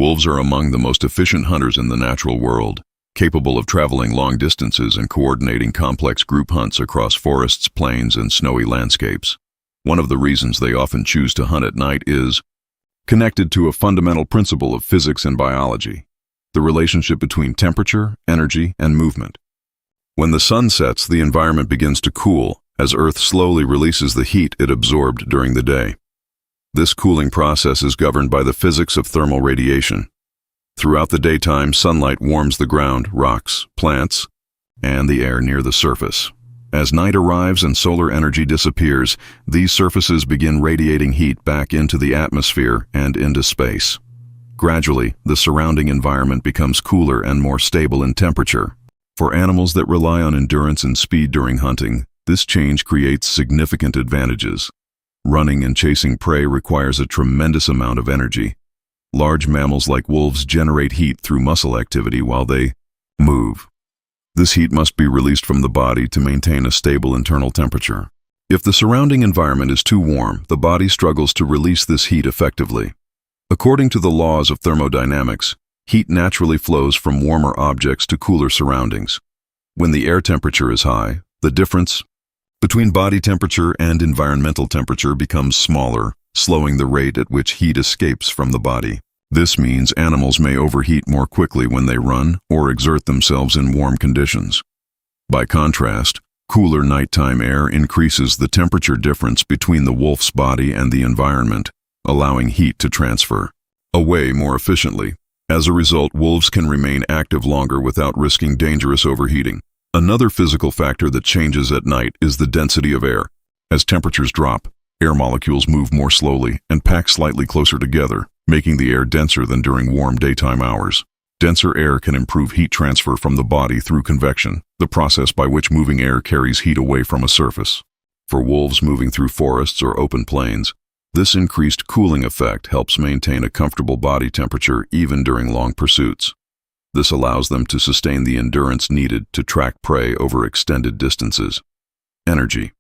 Wolves are among the most efficient hunters in the natural world, capable of traveling long distances and coordinating complex group hunts across forests, plains, and snowy landscapes. One of the reasons they often choose to hunt at night is connected to a fundamental principle of physics and biology: the relationship between temperature, energy, and movement. When the sun sets, the environment begins to cool, as Earth slowly releases the heat it absorbed during the day. This cooling process is governed by the physics of thermal radiation. Throughout the daytime, sunlight warms the ground, rocks, plants, and the air near the surface. As night arrives and solar energy disappears, these surfaces begin radiating heat back into the atmosphere and into space. Gradually, the surrounding environment becomes cooler and more stable in temperature. For animals that rely on endurance and speed during hunting, this change creates significant advantages. Running and chasing prey requires a tremendous amount of energy. Large mammals like wolves generate heat through muscle activity while they move. This heat must be released from the body to maintain a stable internal temperature. If the surrounding environment is too warm, the body struggles to release this heat effectively. According to the laws of thermodynamics, heat naturally flows from warmer objects to cooler surroundings. When the air temperature is high, the difference between body temperature and environmental temperature becomes smaller, slowing the rate at which heat escapes from the body. This means animals may overheat more quickly when they run or exert themselves in warm conditions. By contrast, cooler nighttime air increases the temperature difference between the wolf's body and the environment, allowing heat to transfer away more efficiently. As a result, wolves can remain active longer without risking dangerous overheating. Another physical factor that changes at night is the density of air. As temperatures drop, air molecules move more slowly and pack slightly closer together, making the air denser than during warm daytime hours. Denser air can improve heat transfer from the body through convection, the process by which moving air carries heat away from a surface. For wolves moving through forests or open plains, this increased cooling effect helps maintain a comfortable body temperature even during long pursuits. This allows them to sustain the endurance needed to track prey over extended distances. Energy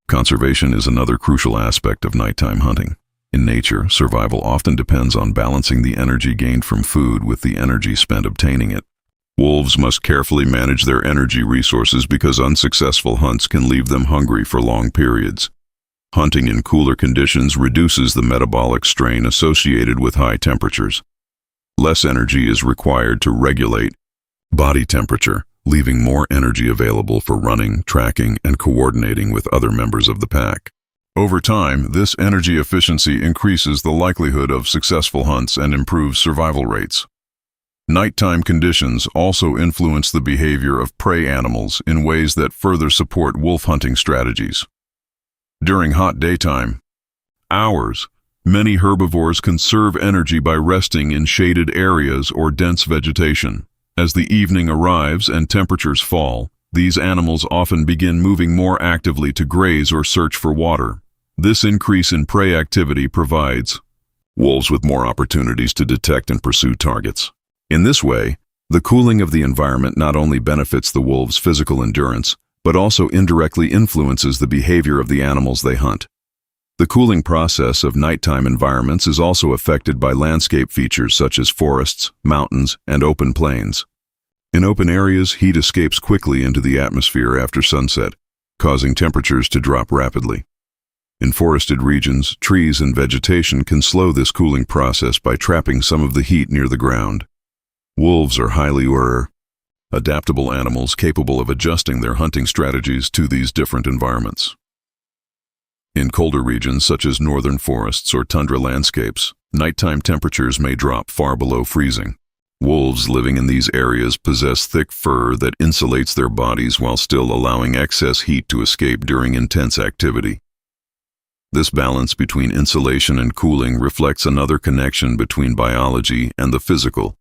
conservation is another crucial aspect of nighttime hunting. In nature, survival often depends on balancing the energy gained from food with the energy spent obtaining it. Wolves must carefully manage their energy resources because unsuccessful hunts can leave them hungry for long periods. Hunting in cooler conditions reduces the metabolic strain associated with high temperatures. Less energy is required to regulate body temperature, leaving more energy available for running, tracking, and coordinating with other members of the pack. Over time, this energy efficiency increases the likelihood of successful hunts and improves survival rates. Nighttime conditions also influence the behavior of prey animals in ways that further support wolf hunting strategies. During hot daytime hours, many herbivores conserve energy by resting in shaded areas or dense vegetation. As the evening arrives and temperatures fall, these animals often begin moving more actively to graze or search for water. This increase in prey activity provides wolves with more opportunities to detect and pursue targets. In this way, the cooling of the environment not only benefits the wolves' physical endurance, but also indirectly influences the behavior of the animals they hunt. The cooling process of nighttime environments is also affected by landscape features such as forests, mountains, and open plains. In open areas, heat escapes quickly into the atmosphere after sunset, causing temperatures to drop rapidly. In forested regions, trees and vegetation can slow this cooling process by trapping some of the heat near the ground. Wolves are highly adaptable animals capable of adjusting their hunting strategies to these different environments. In colder regions such as northern forests or tundra landscapes, nighttime temperatures may drop far below freezing. Wolves living in these areas possess thick fur that insulates their bodies while still allowing excess heat to escape during intense activity. This balance between insulation and cooling reflects another connection between biology and the physical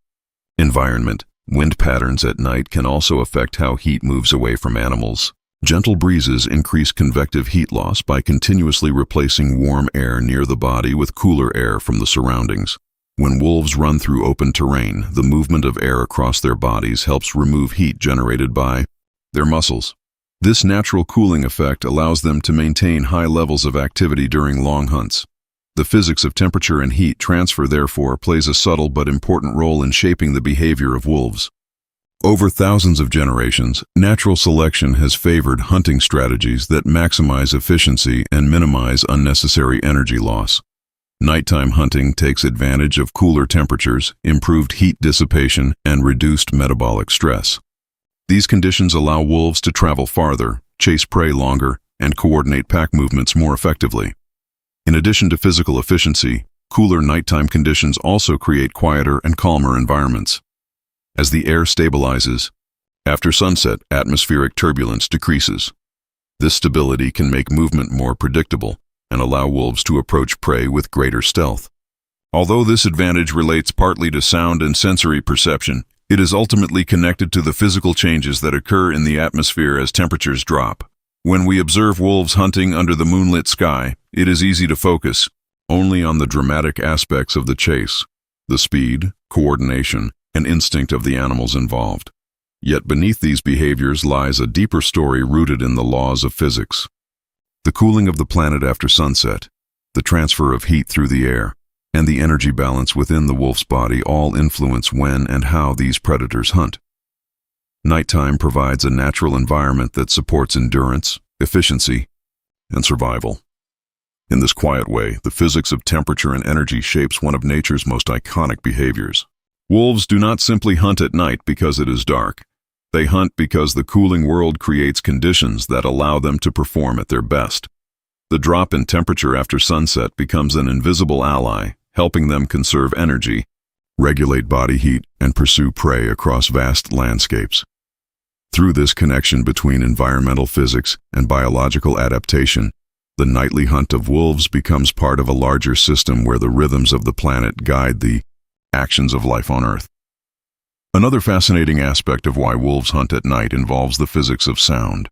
environment. Wind patterns at night can also affect how heat moves away from animals. Gentle breezes increase convective heat loss by continuously replacing warm air near the body with cooler air from the surroundings. When wolves run through open terrain, the movement of air across their bodies helps remove heat generated by their muscles. This natural cooling effect allows them to maintain high levels of activity during long hunts. The physics of temperature and heat transfer, therefore, plays a subtle but important role in shaping the behavior of wolves. Over thousands of generations, natural selection has favored hunting strategies that maximize efficiency and minimize unnecessary energy loss. Nighttime hunting takes advantage of cooler temperatures, improved heat dissipation, and reduced metabolic stress. These conditions allow wolves to travel farther, chase prey longer, and coordinate pack movements more effectively. In addition to physical efficiency, cooler nighttime conditions also create quieter and calmer environments. As the air stabilizes, after sunset, atmospheric turbulence decreases. This stability can make movement more predictable and allow wolves to approach prey with greater stealth. Although this advantage relates partly to sound and sensory perception, it is ultimately connected to the physical changes that occur in the atmosphere as temperatures drop. When we observe wolves hunting under the moonlit sky, it is easy to focus only on the dramatic aspects of the chase, the speed, coordination, and instinct of the animals involved. Yet beneath these behaviors lies a deeper story rooted in the laws of physics. The cooling of the planet after sunset, the transfer of heat through the air, and the energy balance within the wolf's body all influence when and how these predators hunt. Nighttime provides a natural environment that supports endurance, efficiency, and survival. In this quiet way, the physics of temperature and energy shapes one of nature's most iconic behaviors. Wolves do not simply hunt at night because it is dark. They hunt because the cooling world creates conditions that allow them to perform at their best. The drop in temperature after sunset becomes an invisible ally, helping them conserve energy, regulate body heat, and pursue prey across vast landscapes. Through this connection between environmental physics and biological adaptation, the nightly hunt of wolves becomes part of a larger system where the rhythms of the planet guide the actions of life on Earth. Another fascinating aspect of why wolves hunt at night involves the physics of sound.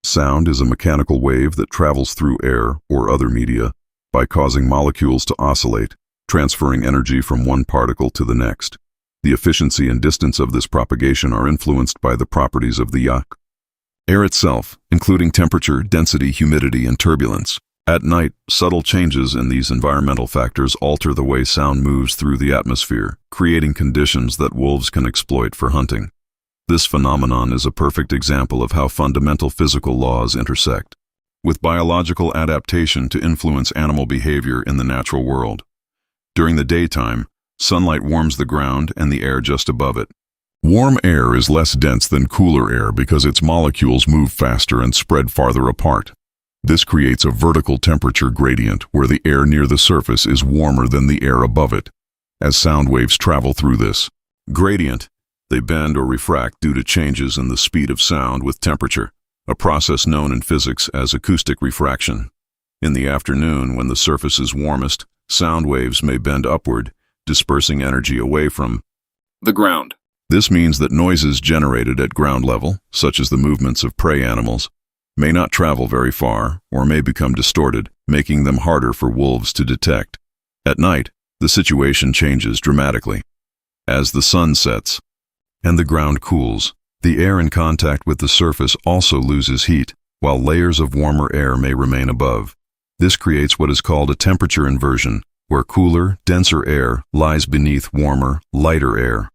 Sound is a mechanical wave that travels through air or other media by causing molecules to oscillate, transferring energy from one particle to the next. The efficiency and distance of this propagation are influenced by the properties of the air itself, including temperature, density, humidity, and turbulence. At night, subtle changes in these environmental factors alter the way sound moves through the atmosphere, creating conditions that wolves can exploit for hunting. This phenomenon is a perfect example of how fundamental physical laws intersect with biological adaptation to influence animal behavior in the natural world. During the daytime, sunlight warms the ground and the air just above it. Warm air is less dense than cooler air because its molecules move faster and spread farther apart. This creates a vertical temperature gradient where the air near the surface is warmer than the air above it. As sound waves travel through this gradient, they bend or refract due to changes in the speed of sound with temperature, a process known in physics as acoustic refraction. In the afternoon, when the surface is warmest, sound waves may bend upward, dispersing energy away from the ground. This means that noises generated at ground level, such as the movements of prey animals, may not travel very far or may become distorted, making them harder for wolves to detect. At night, the situation changes dramatically. As the sun sets and the ground cools, the air in contact with the surface also loses heat, while layers of warmer air may remain above. This creates what is called a temperature inversion, where cooler, denser air lies beneath warmer, lighter air.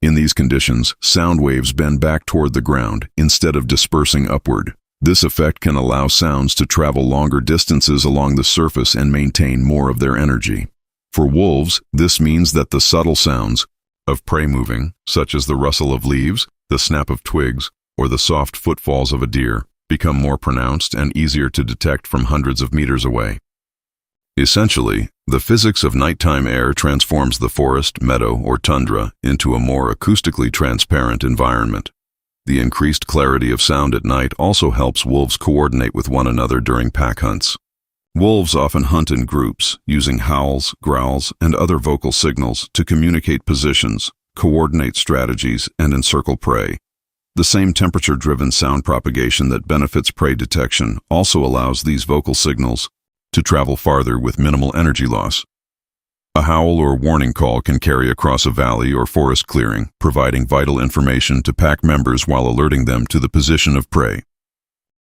In these conditions, sound waves bend back toward the ground instead of dispersing upward. This effect can allow sounds to travel longer distances along the surface and maintain more of their energy. For wolves, this means that the subtle sounds of prey moving, such as the rustle of leaves, the snap of twigs, or the soft footfalls of a deer, become more pronounced and easier to detect from hundreds of meters away. Essentially, the physics of nighttime air transforms the forest, meadow, or tundra into a more acoustically transparent environment. The increased clarity of sound at night also helps wolves coordinate with one another during pack hunts. Wolves often hunt in groups, using howls, growls, and other vocal signals to communicate positions, coordinate strategies, and encircle prey. The same temperature-driven sound propagation that benefits prey detection also allows these vocal signals to travel farther with minimal energy loss. A howl or warning call can carry across a valley or forest clearing, providing vital information to pack members while alerting them to the position of prey.